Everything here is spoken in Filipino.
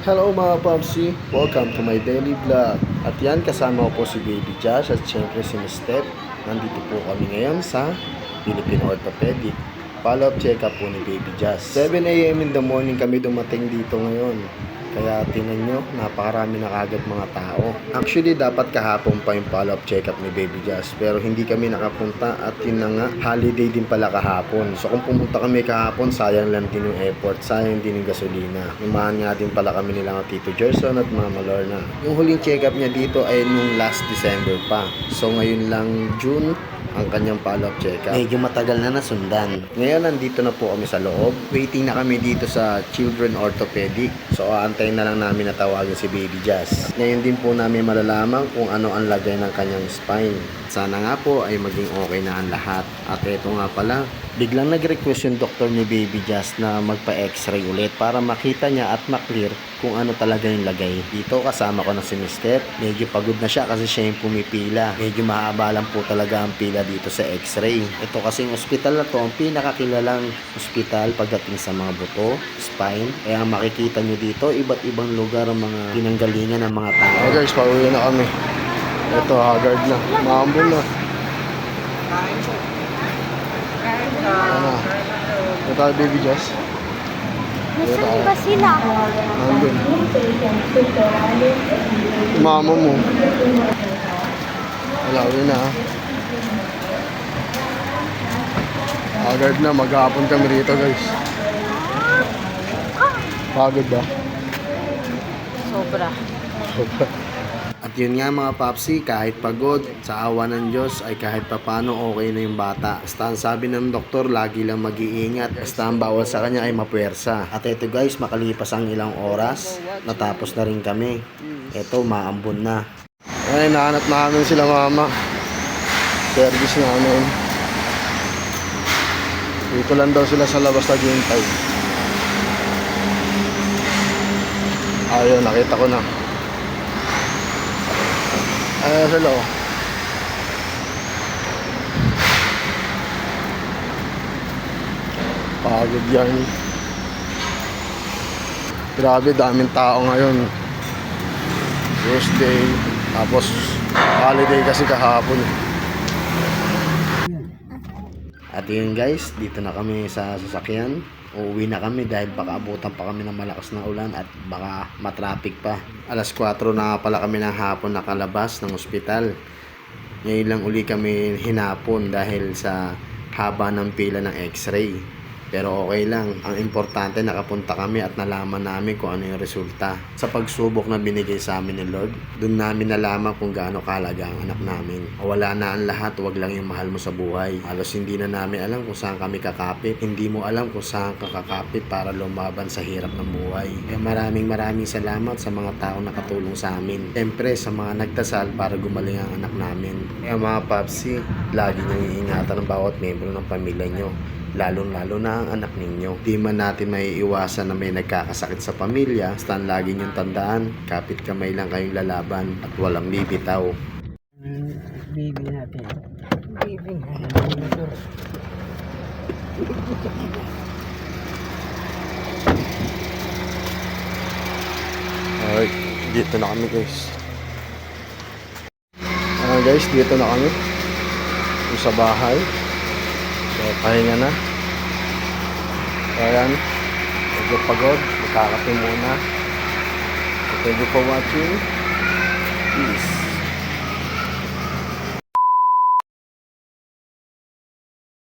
Hello mga Popsi! Welcome to my daily vlog. At yan, kasama ko po si Baby Josh at syempre si Miss Steph. Nandito po kami ngayon sa Philippine Orthopedic. Follow-up check-up po ni Baby Josh. 7 a.m. in the morning kami dumating dito ngayon. Kaya tingnan nyo, napakarami na kagad mga tao. Actually, dapat kahapon pa yung follow-up check-up ni Baby Josh. Pero hindi kami nakapunta at yun na nga, holiday din pala kahapon. So kung pumunta kami kahapon, sayang lang din yung effort, sayang din yung gasolina. Umahan nga din pala kami nila Tito Gerson at Mama Lorna. Yung huling check-up niya dito ay nung last December pa. So ngayon lang June, ang kanyang follow-up check-up. Medyo matagal na nasundan. Ngayon, nandito na po kami sa loob. Waiting na kami dito sa Children Orthopedic. So, aantayin na lang namin na tawagin si Baby Jazz. Ngayon din po namin malalaman kung ano ang lagay ng kanyang spine. Sana nga po ay maging okay na ang lahat. At ito nga pala, biglang nag-request yung doktor ni Baby Jazz na magpa-x-ray ulit para makita niya at maklear kung ano talaga yung lagay. Dito kasama ko na si Mr. Medyo pagod na siya kasi siya yung pumipila. Medyo mahaba lang po talaga ang pila dito sa x-ray. Ito kasing ospital na to, ang pinakakilalang ospital pagdating sa mga buto, spine. Kaya makikita nyo dito, iba't ibang lugar ang mga pinanggalingan ng mga tao. Okay guys, pauwi na kami. Ito, haggard na. Maambol na. Ano? Ito tayo, Baby Jazz. Nasaan ba sila? Nandun. Mama mo. Alawin na. Agad na, maghapon kami rito guys. Pagod ba? Sobra. Sobra. At yun nga mga papsi, kahit pagod, sa awa ng Diyos ay kahit papano okay na yung bata. Basta ang sabi ng doktor, lagi lang mag-iingat. Basta ang bawal sa kanya ay mapuwersa. At ito guys, makalipas ang ilang oras, natapos na rin kami. Ito, maambon na. Ay, nahanap namin sila mama. Service namin. Dito lang daw sila sa labas naghihintay. Ayun, nakita ko na. Ayan sila oh. Pagod yan. Grabe, daming tao ngayon. Tuesday. Tapos holiday kasi kahapon. At yun guys, dito na kami sa sasakyan. Uuwi na kami dahil baka abutan pa kami ng malakas na ulan at baka matraffic pa. Alas 4 na pala kami ng hapon nakalabas ng ospital. Ngayon lang uli kami hinapon dahil sa haba ng pila ng x-ray. Pero okay lang. Ang importante nakapunta kami at nalaman namin kung ano yung resulta. Sa pagsubok na binigay sa amin ni Lord, doon namin nalaman kung gaano kahalaga ang anak namin. Wala na ang lahat, wag lang yung mahal mo sa buhay. Halos hindi na namin alam kung saan kami kakapit. Hindi mo alam kung saan ka kakapit para lumaban sa hirap ng buhay. Kaya maraming salamat sa mga taong nakatulong sa amin. Siyempre sa mga nagdasal para gumaling ang anak namin. Kaya mga papsi, lagi niyong iingatan ng bawat membro ng pamilya nyo. Lalo na ang anak ninyo. Di man natin may iwasan na may nagkakasakit sa pamilya, basta lagi niyong tandaan, kapit kamay lang kayong lalaban at walang bibitaw. Baby natin. Baby na. Alright, dito na kami guys. Guys, dito na kami. Sa bahay. So, pahinga na. So, ayan. Medyo pagod. Magkakape muna. So, thank you for watching. Peace.